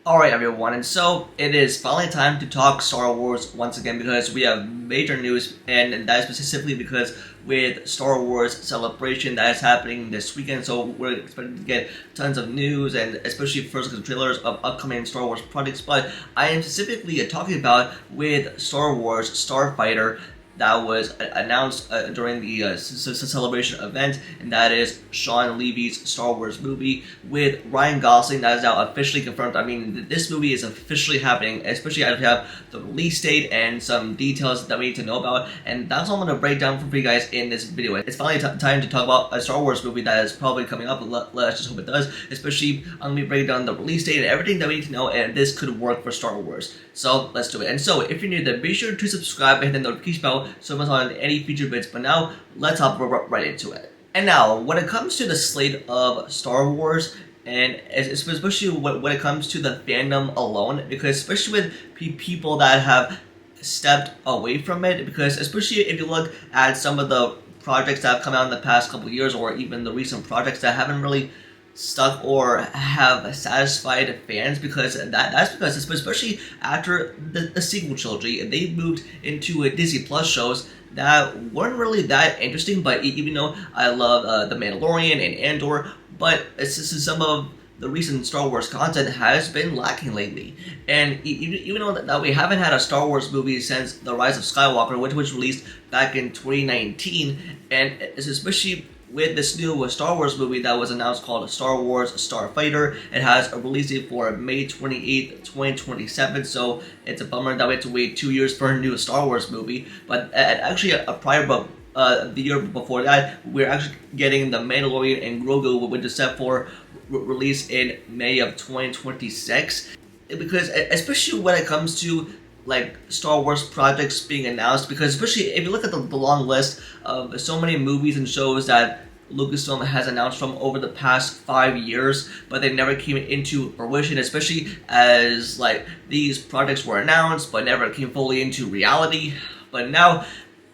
Alright everyone, and so it is finally time to talk Star Wars once again because we have major news, and that is specifically because with Star Wars Celebration that is happening this weekend, so we're expecting to get tons of news and especially first look trailers of upcoming Star Wars projects, but I am specifically talking about with Star Wars Starfighter that was announced during the celebration event, and that is Shawn Levy's Star Wars movie with Ryan Gosling. That is now officially confirmed. I mean, this movie is officially happening, especially as we have the release date and some details that we need to know about, and that's all I'm going to break down for you guys in this video. It's finally time to talk about a Star Wars movie that is probably coming up. Let's just hope it does, especially I'm going to be breaking down the release date and everything that we need to know, and this could work for Star Wars. So let's do it. And so if you're new, then be sure to subscribe and hit the notification bell so you don't miss on any future vids. But now let's hop right into it. And now, when it comes to the slate of Star Wars, and especially when it comes to the fandom alone, because especially with people that have stepped away from it, because especially if you look at some of the projects that have come out in the past couple of years, or even the recent projects that haven't really stuck or have satisfied fans, because that's because especially after the sequel trilogy, they moved into Disney Plus shows that weren't really that interesting. But even though I love The Mandalorian and Andor, but some of the recent Star Wars content has been lacking lately. And even though that we haven't had a Star Wars movie since The Rise of Skywalker, which was released back in 2019, and it's especially with this new Star Wars movie that was announced called Star Wars Starfighter. It has a release date for May 28th, 2027, so it's a bummer that we have to wait 2 years for a new Star Wars movie. But actually, a prior the year before that, we're actually getting The Mandalorian and Grogu, which is set for release in May of 2026. Because especially when it comes to like Star Wars projects being announced, because especially if you look at the long list of so many movies and shows that Lucasfilm has announced from over the past 5 years, but they never came into fruition, especially as like these projects were announced but never came fully into reality. But now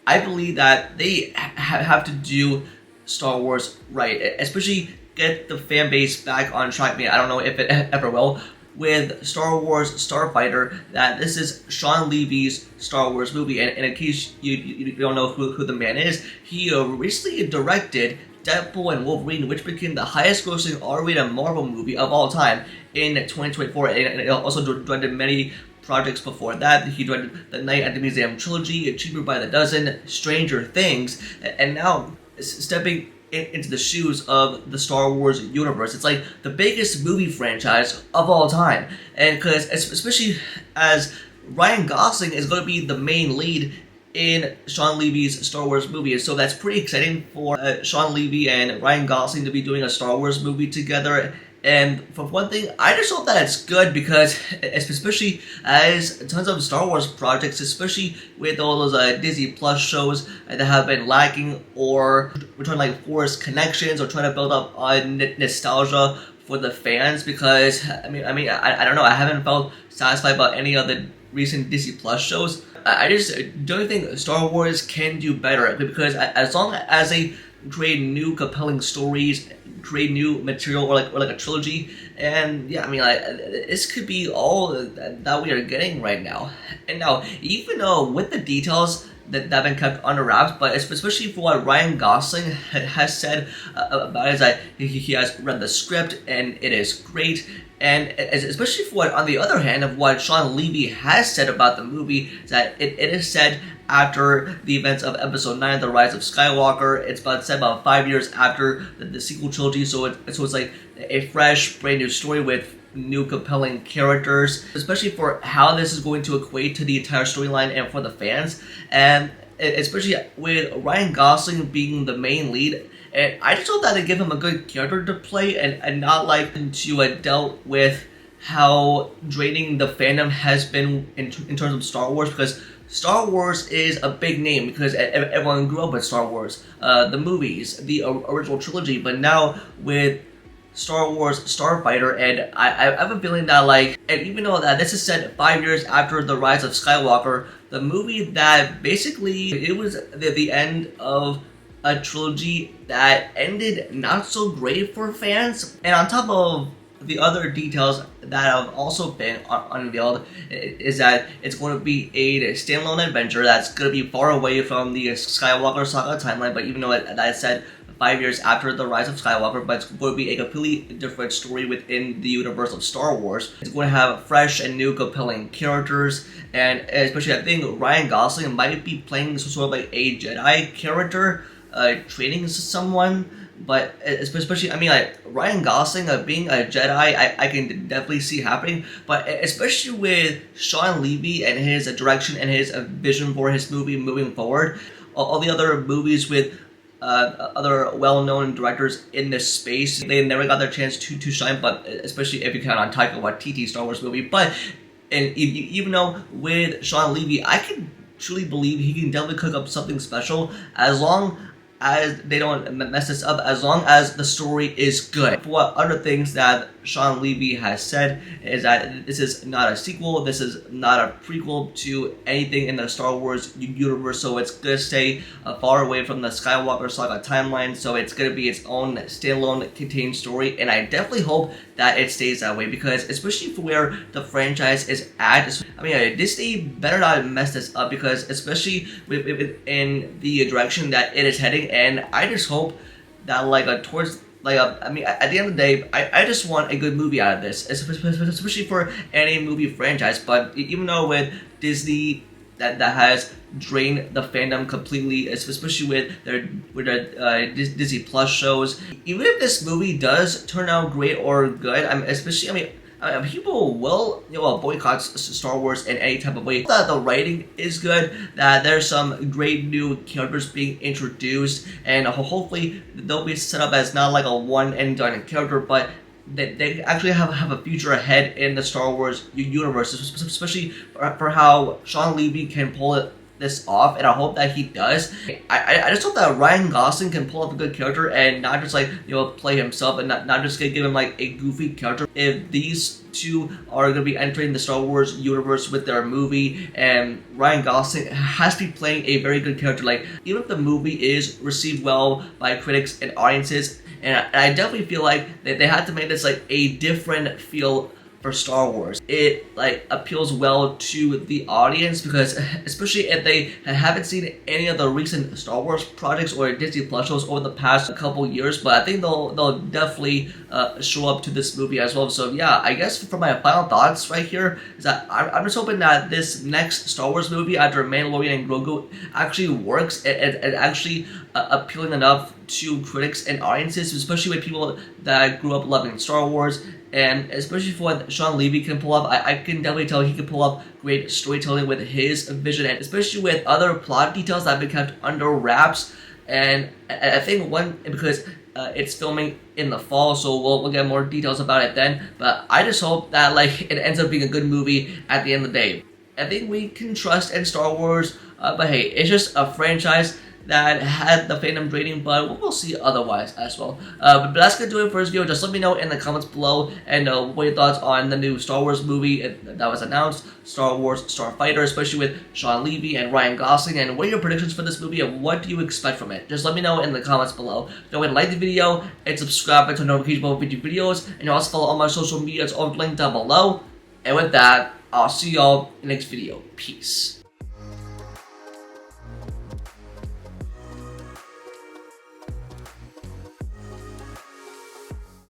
I believe that they have to do Star Wars right, especially get the fan base back on track. I mean, I don't know if it ever will, with Star Wars Starfighter, that this is Shawn Levy's Star Wars movie. And in case you don't know who the man is, he recently directed Deadpool and Wolverine, which became the highest grossing R-rated Marvel movie of all time in 2024. And it also directed many projects before that. He directed The Night at the Museum trilogy, Cheaper by the Dozen, Stranger Things, and now stepping into the shoes of the Star Wars universe. It's like the biggest movie franchise of all time, and because especially as Ryan Gosling is going to be the main lead in Shawn Levy's Star Wars movie, and so that's pretty exciting for Shawn Levy and Ryan Gosling to be doing a Star Wars movie together. And for one thing, I just hope that it's good, because especially as tons of Star Wars projects, especially with all those Disney Plus shows that have been lacking, or we're trying to like force connections or trying to build up nostalgia for the fans. Because I don't know, I haven't felt satisfied about any of the recent Disney Plus shows. I just don't think Star Wars can do better, because as long as they create new compelling stories, create new material, or like a trilogy, and yeah, I mean, like, this could be all that we are getting right now. And now, even though with the details that have been kept under wraps, but especially for what Ryan Gosling has said about it, is that he has read the script and it is great. And especially for what, on the other hand, of what Shawn Levy has said about the movie, is that it is said after the events of Episode 9, The Rise of Skywalker. It's said about 5 years after the sequel trilogy, so it's like a fresh, brand new story with new compelling characters, especially for how this is going to equate to the entire storyline and for the fans, and especially with Ryan Gosling being the main lead. And I just hope that they give him a good character to play, and not like to dealt with how draining the fandom has been in terms of Star Wars, because Star Wars is a big name because everyone grew up with Star Wars, the movies, the original trilogy. But now with Star Wars Starfighter, and I have a feeling that, like, and even though that this is set 5 years after The Rise of Skywalker, the movie that basically, it was the end of a trilogy that ended not so great for fans. And on top of the other details that have also been unveiled is that it's going to be a standalone adventure that's going to be far away from the Skywalker saga timeline. But even though that said 5 years after the rise of Skywalker, but it's going to be a completely different story within the universe of Star Wars. It's going to have fresh and new compelling characters, and especially I think Ryan Gosling might be playing sort of like a Jedi character, training someone. But especially, I mean, like Ryan Gosling being a Jedi, I can definitely see happening. But especially with Shawn Levy and his direction and his vision for his movie moving forward, all the other movies with other well-known directors in this space, they never got their chance to shine. But especially if you count on Taika Waititi Star Wars movie, and even though with Shawn Levy, I can truly believe he can definitely cook up something special as long as they don't mess this up, as long as the story is good. For what other things that Shawn Levy has said is that this is not a sequel, this is not a prequel to anything in the Star Wars universe, so it's gonna stay far away from the Skywalker saga timeline, so it's gonna be its own standalone contained story, and I definitely hope that it stays that way, because especially for where the franchise is at, I mean, Disney better not mess this up, because especially in the direction that it is heading, and I just hope that I mean, at the end of the day, I just want a good movie out of this, especially for any movie franchise. But even though with Disney that has drained the fandom completely, especially with their Disney Plus shows, even if this movie does turn out great or good, people will boycott Star Wars in any type of way. That the writing is good, that there's some great new characters being introduced, and hopefully they'll be set up as not like a one and done character, but they actually have a future ahead in the Star Wars universe, especially for how Shawn Levy can pull this off, and I hope that he does. I just hope that Ryan Gosling can pull off a good character and not just play himself, and not just give him like a goofy character. If these two are going to be entering the Star Wars universe with their movie, and Ryan Gosling has to be playing a very good character, like even if the movie is received well by critics and audiences, and I definitely feel like they had to make this like a different feel for Star Wars. It like appeals well to the audience, because especially if they haven't seen any of the recent Star Wars projects or Disney Plus shows over the past couple years, but I think they'll definitely show up to this movie as well. So yeah, I guess for my final thoughts right here is that I'm just hoping that this next Star Wars movie after Mandalorian and Grogu actually works and actually appealing enough to critics and audiences, especially with people that grew up loving Star Wars. And especially for what Shawn Levy can pull up, I can definitely tell he can pull up great storytelling with his vision, and especially with other plot details that have been kept under wraps. And I think because it's filming in the fall, so we'll get more details about it then. But I just hope that it ends up being a good movie at the end of the day. I think we can trust in Star Wars, but hey, it's just a franchise that had the fandom draining, but we'll see otherwise as well. But that's gonna do it for this video. Just let me know in the comments below, and what your thoughts on the new Star Wars movie that was announced, Star Wars Starfighter, especially with Shawn Levy and Ryan Gosling, and what are your predictions for this movie and what do you expect from it? Just let me know in the comments below. Don't forget to like the video and subscribe and turn notifications for future videos, and also follow all my social medias all linked down below. And with that, I'll see y'all in the next video. Peace.